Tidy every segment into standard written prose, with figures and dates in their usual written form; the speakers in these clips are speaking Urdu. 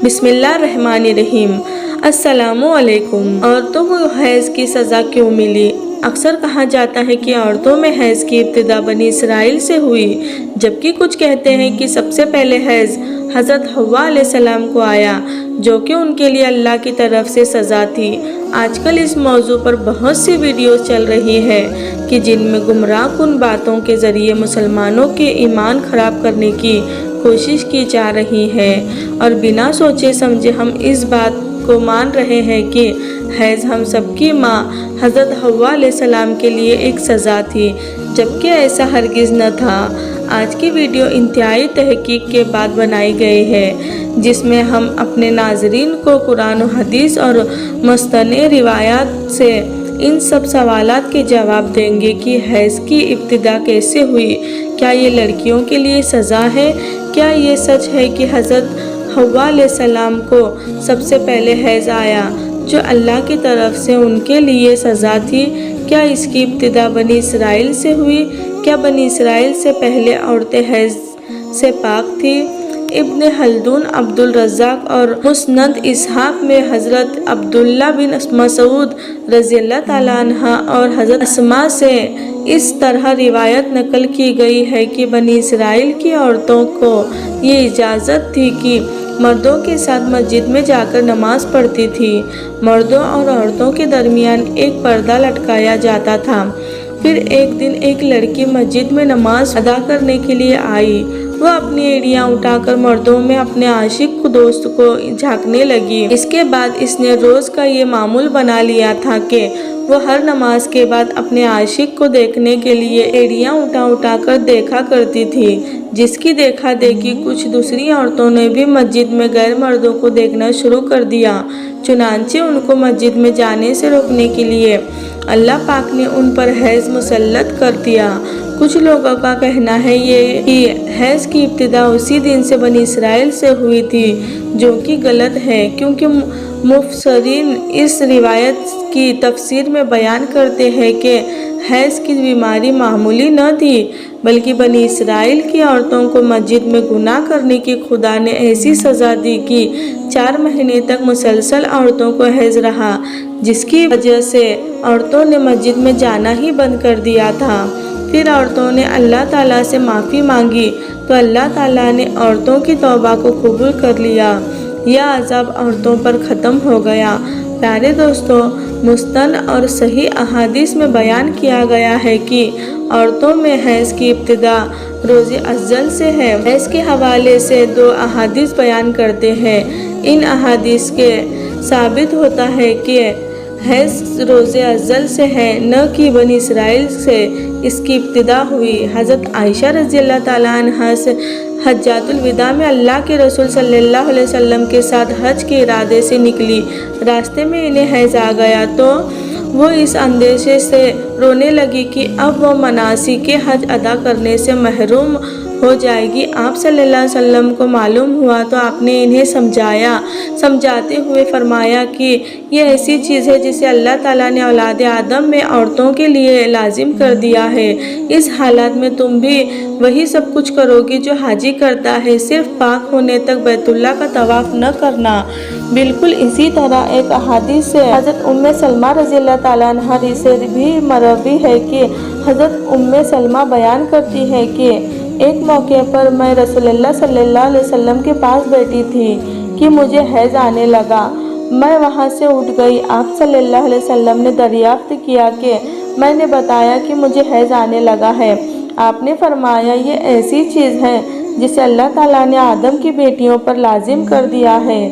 بسم اللہ الرحمن الرحیم۔ السلام علیکم۔ عورتوں کو حیض کی سزا کیوں ملی؟ اکثر کہا جاتا ہے کہ عورتوں میں حیض کی ابتدا بنی اسرائیل سے ہوئی، جبکہ کچھ کہتے ہیں کہ سب سے پہلے حیض حضرت حوا علیہ السلام کو آیا، جو کہ ان کے لیے اللہ کی طرف سے سزا تھی۔ آج کل اس موضوع پر بہت سی ویڈیوز چل رہی ہے کہ جن میں گمراہ کن باتوں کے ذریعے مسلمانوں کے ایمان خراب کرنے کی کوشش کی جا رہی ہے، اور بنا سوچے سمجھے ہم اس بات کو مان رہے ہیں کہ حیض ہم سب کی ماں حضرت حوا علیہ السلام کے لیے ایک سزا تھی، جبکہ ایسا ہرگز نہ تھا۔ آج کی ویڈیو انتہائی تحقیق کے بعد بنائی گئی ہے، جس میں ہم اپنے ناظرین کو قرآن و حدیث اور مستند روایات سے ان سب سوالات کے جواب دیں گے کہ حیض کی ابتدا کیسے ہوئی، کیا یہ لڑکیوں کے لیے سزا ہے، کیا یہ سچ ہے کہ حضرت حوا علیہ السلام کو سب سے پہلے حیض آیا جو اللہ کی طرف سے ان کے لیے سزا تھی، کیا اس کی ابتدا بنی اسرائیل سے ہوئی، کیا بنی اسرائیل سے پہلے عورتیں حیض سے پاک تھی؟ ابن خلدون، عبد الرزاق اور مسند اسحاق میں حضرت عبداللہ بن مسعود رضی اللہ تعالیٰ عنہ اور حضرت اسماء سے اس طرح روایت نقل کی گئی ہے کہ بنی اسرائیل کی عورتوں کو یہ اجازت تھی کہ مردوں کے ساتھ مسجد میں جا کر نماز پڑھتی تھی۔ مردوں اور عورتوں کے درمیان ایک پردہ لٹکایا جاتا تھا۔ پھر ایک دن ایک لڑکی مسجد میں نماز ادا کرنے کے لیے آئی۔ وہ اپنی ایڑیاں اٹھا کر مردوں میں اپنے عاشق دوست کو جھانکنے لگی۔ اس کے بعد اس نے روز کا یہ معمول بنا لیا تھا کہ وہ ہر نماز کے بعد اپنے عاشق کو دیکھنے کے لیے ایڑیاں اٹھا کر دیکھا کرتی تھی، جس کی دیکھا دیکھی کچھ دوسری عورتوں نے بھی مسجد میں غیر مردوں کو دیکھنا شروع کر دیا۔ چنانچہ ان کو مسجد میں جانے سے روکنے کے لیے اللہ پاک نے ان پر حیض مسلط کر دیا۔ کچھ لوگوں کا کہنا ہے یہ کہ حیض کی ابتدا اسی دن سے بنی اسرائیل سے ہوئی تھی، جو کہ غلط ہے، کیونکہ مفسرین اس روایت کی تفسیر میں بیان کرتے ہیں کہ حیض کی بیماری معمولی نہ تھی، بلکہ بنی اسرائیل کی عورتوں کو مسجد میں گناہ کرنے کی خدا نے ایسی سزا دی کہ 4 مہینے تک مسلسل عورتوں کو حیض رہا، جس کی وجہ سے عورتوں نے مسجد میں جانا ہی بند کر دیا تھا۔ پھر عورتوں نے اللہ تعالیٰ سے معافی مانگی تو اللہ تعالیٰ نے عورتوں کی توبہ کو قبول کر لیا۔ یہ عذاب عورتوں پر ختم ہو گیا۔ پیارے دوستو، مستند اور صحیح احادیث میں بیان کیا گیا ہے کہ عورتوں میں حیض کی ابتدا روز افضل سے ہے۔ حیض کے حوالے سے 2 احادیث بیان کرتے ہیں۔ ان احادیث کے ثابت ہوتا ہے کہ حیض روز افضل سے ہے، نہ کہ بنی اسرائیل سے اس کی ابتدا ہوئی۔ حضرت عائشہ رضی اللہ تعالیٰ عنہا سے حجۃ الوداع میں اللہ کے رسول صلی اللہ علیہ وسلم کے ساتھ حج کے ارادے سے نکلی۔ راستے میں انہیں حیض آ گیا تو وہ اس اندیشے سے رونے لگی کہ اب وہ مناسک حج ادا کرنے سے محروم ہو جائے گی۔ آپ صلی اللہ علیہ وسلم کو معلوم ہوا تو آپ نے انہیں سمجھاتے ہوئے فرمایا کہ یہ ایسی چیز ہے جسے اللہ تعالیٰ نے اولاد آدم میں عورتوں کے لیے لازم کر دیا ہے۔ اس حالت میں تم بھی وہی سب کچھ کرو گی جو حاجی کرتا ہے، صرف پاک ہونے تک بیت اللہ کا طواف نہ کرنا۔ بالکل اسی طرح ایک احادیث سے حضرت سلمہ رضی اللہ تعالیٰ عنہ سے بھی مروی ہے کہ حضرت سلمہ بیان کرتی ہے کہ ایک موقع پر میں رسول اللہ صلی اللہ علیہ وسلم کے پاس بیٹھی تھی کہ مجھے حیض آنے لگا۔ میں وہاں سے اٹھ گئی۔ آپ صلی اللہ علیہ وسلم نے دریافت کیا کہ میں نے بتایا کہ مجھے حیض آنے لگا ہے۔ آپ نے فرمایا یہ ایسی چیز ہے جسے اللہ تعالیٰ نے آدم کی بیٹیوں پر لازم کر دیا ہے۔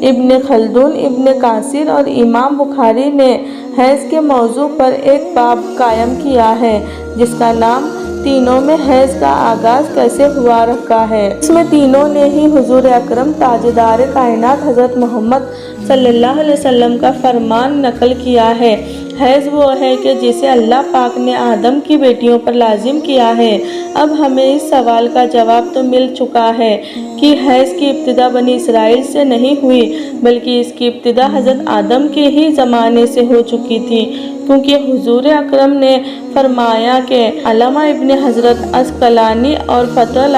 ابن خلدون، ابن کثیر اور امام بخاری نے حیض کے موضوع پر ایک باب قائم کیا ہے جس کا نام تینوں میں حیض کا آغاز کیسے ہوا رکھا ہے۔ اس میں تینوں نے ہی حضور اکرم تاجدار کائنات حضرت محمد صلی اللہ علیہ وسلم کا فرمان نقل کیا ہے۔ حیض وہ ہے کہ جسے اللہ پاک نے آدم کی بیٹیوں پر لازم کیا ہے۔ اب ہمیں اس سوال کا جواب تو مل چکا ہے کہ حیض کی ابتدا بنی اسرائیل سے نہیں ہوئی، بلکہ اس کی ابتدا حضرت آدم کے ہی زمانے سے ہو چکی تھی، کیونکہ حضور اکرم نے فرمایا کہ علامہ ابن حضرت عسقلانی اور فتح